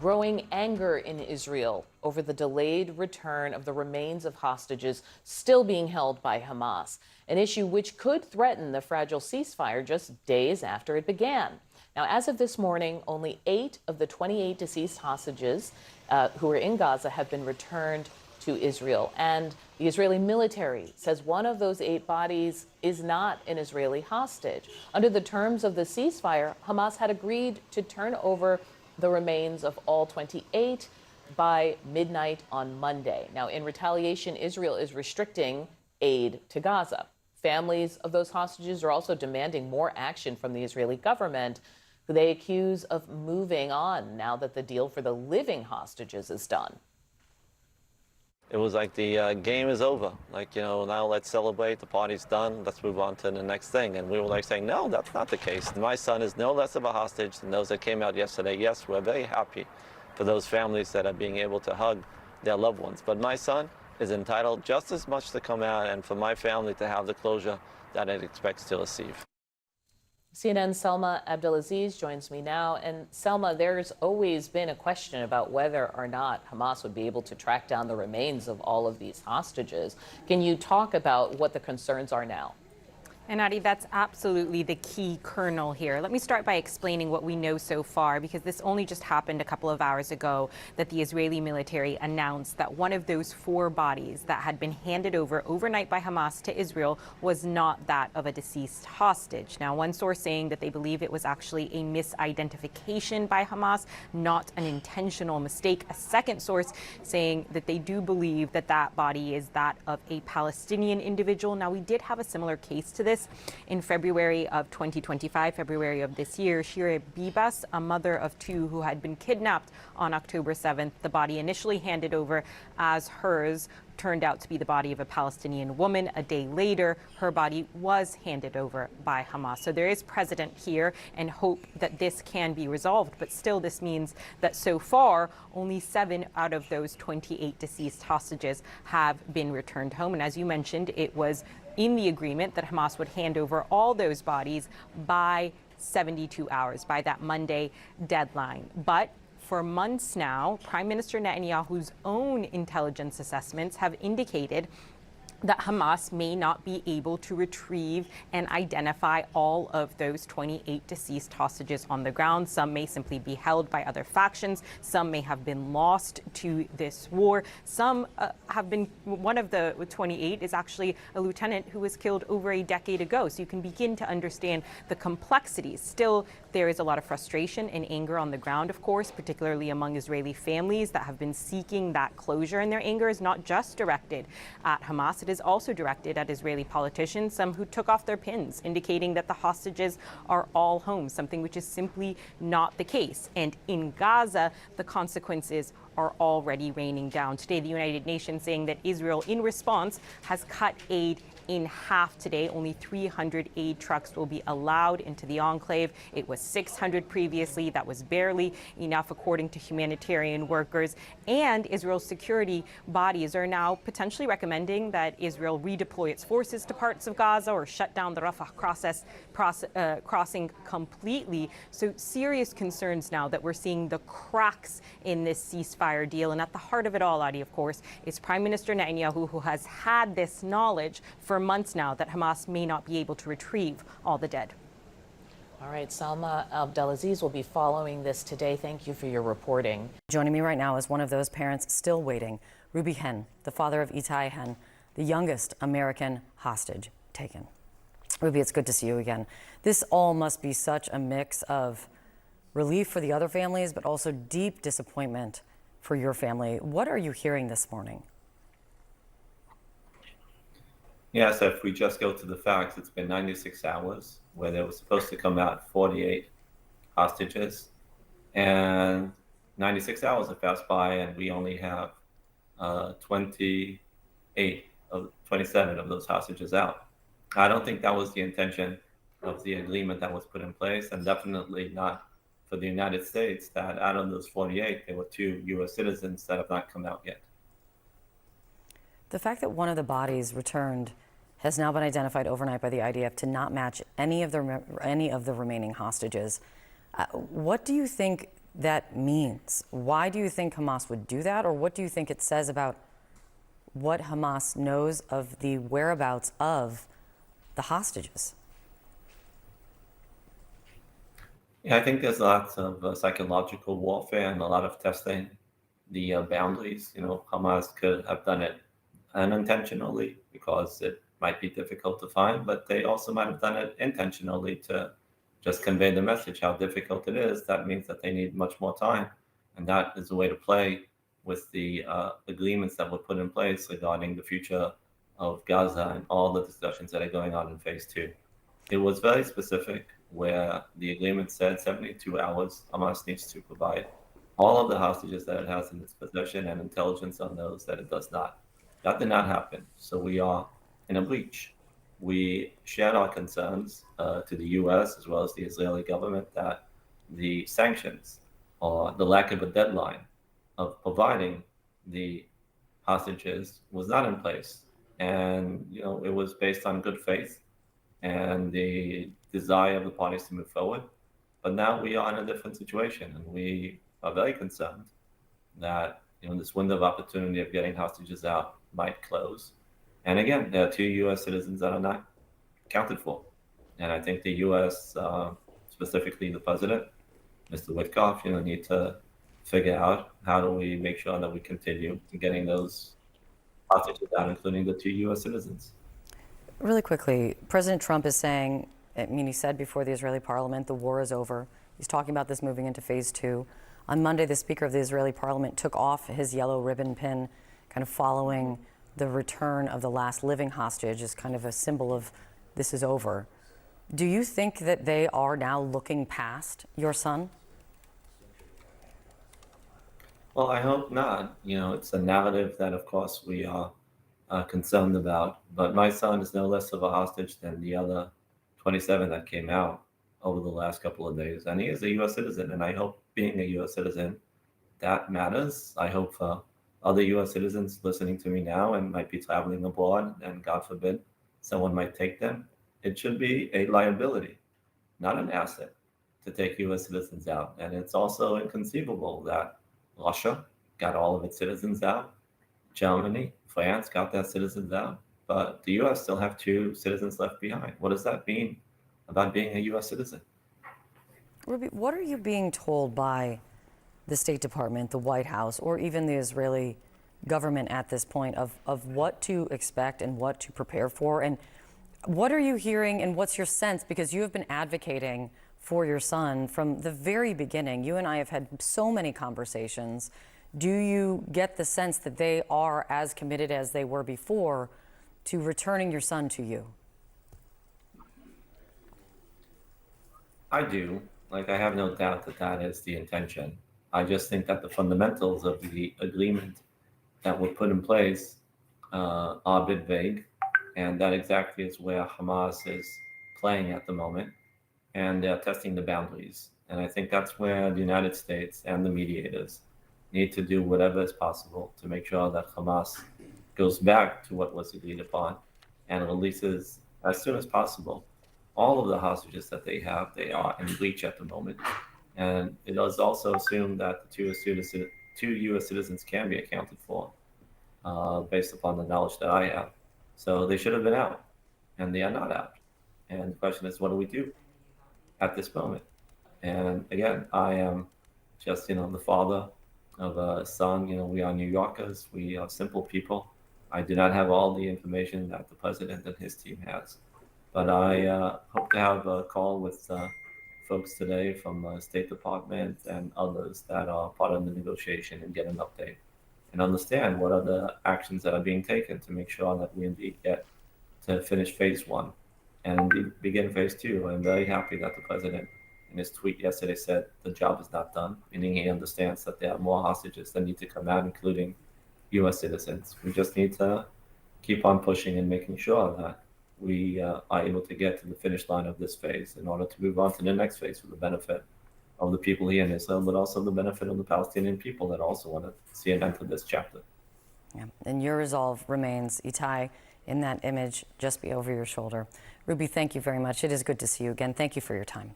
growing anger in Israel over the delayed return of the remains of hostages still being held by Hamas, an issue which could threaten the fragile ceasefire just days after it began. Now, as of this morning, only 8 of the 28 deceased hostages who are in Gaza have been returned to Israel. And the Israeli military says one of those 8 bodies is not an Israeli hostage. Under the terms of the ceasefire, Hamas had agreed to turn over the remains of all 28 by midnight on Monday. Now, in retaliation, Israel is restricting aid to Gaza. Families of those hostages are also demanding more action from the Israeli government, who they accuse of moving on now that the deal for the living hostages is done. It was like the game is over. Like, now let's celebrate, the party's done, let's move on to the next thing. And we were like saying, no, that's not the case. My son is no less of a hostage than those that came out yesterday. Yes, we're very happy for those families that are being able to hug their loved ones. But my son is entitled just as much to come out and for my family to have the closure that it expects to receive. CNN's Selma Abdelaziz joins me now. And Selma, there's always been a question about whether or not Hamas would be able to track down the remains of all of these hostages. Can you talk about what the concerns are now? And Adi, that's absolutely the key kernel here. Let me start by explaining what we know so far, because this only just happened a couple of hours ago that the Israeli military announced that one of those 4 bodies that had been handed over overnight by Hamas to Israel was not that of a deceased hostage. Now, one source saying that they believe it was actually a misidentification by Hamas, not an intentional mistake. A second source saying that they do believe that that body is that of a Palestinian individual. Now, we did have a similar case to this in February of 2025, February of this year. Shira Bibas, a mother of 2 who had been kidnapped on October 7th, the body initially handed over as hers turned out to be the body of a Palestinian woman. A day later, her body was handed over by Hamas. So there is precedent here and hope that this can be resolved. But still, this means that so far, only 7 out of those 28 deceased hostages have been returned home. And as you mentioned, it was in the agreement that Hamas would hand over all those bodies by 72 hours, by that Monday deadline. But for months now, Prime Minister Netanyahu's own intelligence assessments have indicated that Hamas may not be able to retrieve and identify all of those 28 deceased hostages on the ground. Some may simply be held by other factions. Some may have been lost to this war. Some have been, one of the 28 is actually a lieutenant who was killed over a decade ago. So you can begin to understand the complexities. Still, there is a lot of frustration and anger on the ground, of course, particularly among Israeli families that have been seeking that closure. And their anger is not just directed at Hamas. It is also directed at Israeli politicians, some who took off their pins, indicating that the hostages are all home, something which is simply not the case. And in Gaza, the consequences are already raining down. Today, the United Nations saying that Israel, in response, has cut aid in half today. Only 300 aid trucks will be allowed into the enclave. It was 600 previously. That was barely enough, according to humanitarian workers. And Israel's security bodies are now potentially recommending that Israel redeploy its forces to parts of Gaza or shut down the Rafah crossing completely. So serious concerns now that we're seeing the cracks in this ceasefire deal. And at the heart of it all, Adi, of course, is Prime Minister Netanyahu, who has had this knowledge for months now that Hamas may not be able to retrieve all the dead. All right, Salma Abdelaziz will be following this today. Thank you for your reporting. Joining me right now is one of those parents still waiting, Ruby Chen, the father of Itai Hen, the youngest American hostage taken. Ruby, it's good to see you again. This all must be such a mix of relief for the other families, but also deep disappointment for your family. What are you hearing this morning? Yeah, so if we just go to the facts, it's been 96 hours where they were supposed to come out 48 hostages, and 96 hours have passed by, and we only have 27 of those hostages out. I don't think that was the intention of the agreement that was put in place, and definitely not for the United States, that out of those 48, there were 2 U.S. citizens that have not come out yet. The fact that one of the bodies returned has now been identified overnight by the IDF to not match any of the remaining hostages. What do you think that means. Why do you think Hamas would do that, or what do you think it says about what Hamas knows of the whereabouts of the hostages? Yeah, I think there's lots of psychological warfare and a lot of testing the boundaries. Hamas could have done it unintentionally because it might be difficult to find, but they also might have done it intentionally to just convey the message how difficult it is. That means that they need much more time, and that is a way to play with the agreements that were put in place regarding the future of Gaza and all the discussions that are going on in phase two. It was very specific where the agreement said 72 hours Hamas needs to provide all of the hostages that it has in its possession and intelligence on those that it does not. That did not happen. So we are in a breach. We shared our concerns to the US as well as the Israeli government that the sanctions or the lack of a deadline of providing the hostages was not in place. And, it was based on good faith and the desire of the parties to move forward. But now we are in a different situation, and we are very concerned that this window of opportunity of getting hostages out might close. And again, there are 2 U.S. citizens that are not accounted for, and I think the U.S., specifically the president, Mr. Witkoff, need to figure out how do we make sure that we continue getting those hostages out, including the 2 U.S. citizens. Really quickly, President Trump is saying, he said before the Israeli parliament, the war is over. He's talking about this moving into phase 2. On Monday, the Speaker of the Israeli parliament took off his yellow ribbon pin, kind of following the return of the last living hostage as kind of a symbol of this is over. Do you think that they are now looking past your son? Well, I hope not. It's a narrative that, of course, we are concerned about. But my son is no less of a hostage than the other 27 that came out over the last couple of days. And he is a U.S. citizen. And I hope being a U.S. citizen, that matters. I hope other U.S. citizens listening to me now and might be traveling abroad, and God forbid, someone might take them. It should be a liability, not an asset, to take U.S. citizens out. And it's also inconceivable that Russia got all of its citizens out. Germany, France got their citizens out, but the U.S. still have 2 citizens left behind. What does that mean about being a U.S. citizen? Ruby, what are you being told by the State Department, the White House, or even the Israeli government at this point of what to expect and what to prepare for? And what are you hearing and what's your sense? Because you have been advocating for your son from the very beginning. You and I have had so many conversations. Do you get the sense that they are as committed as they were before to returning your son to you? I do. I have no doubt that that is the intention. I just think that the fundamentals of the agreement that were put in place are a bit vague, and that exactly is where Hamas is playing at the moment, and they're testing the boundaries. And I think that's where the United States and the mediators need to do whatever is possible to make sure that Hamas goes back to what was agreed upon and releases as soon as possible all of the hostages that they have. They are in breach at the moment. And it does also assume that the 2 U.S. citizens can be accounted for based upon the knowledge that I have. So they should have been out, and they are not out. And the question is, what do we do at this moment? And again, I am just, the father of a son. We are New Yorkers. We are simple people. I do not have all the information that the president and his team has. But I hope to have a call with folks today from the State Department and others that are part of the negotiation and get an update and understand what are the actions that are being taken to make sure that we indeed get to finish phase 1 and indeed begin phase 2. I'm very happy that the president in his tweet yesterday said the job is not done, meaning he understands that there are more hostages that need to come out, including U.S. citizens. We just need to keep on pushing and making sure that we are able to get to the finish line of this phase in order to move on to the next phase for the benefit of the people here in Israel, but also the benefit of the Palestinian people that also want to see an end to this chapter. Yeah. And your resolve remains, Itai, in that image just be over your shoulder. Ruby, thank you very much. It is good to see you again. Thank you for your time.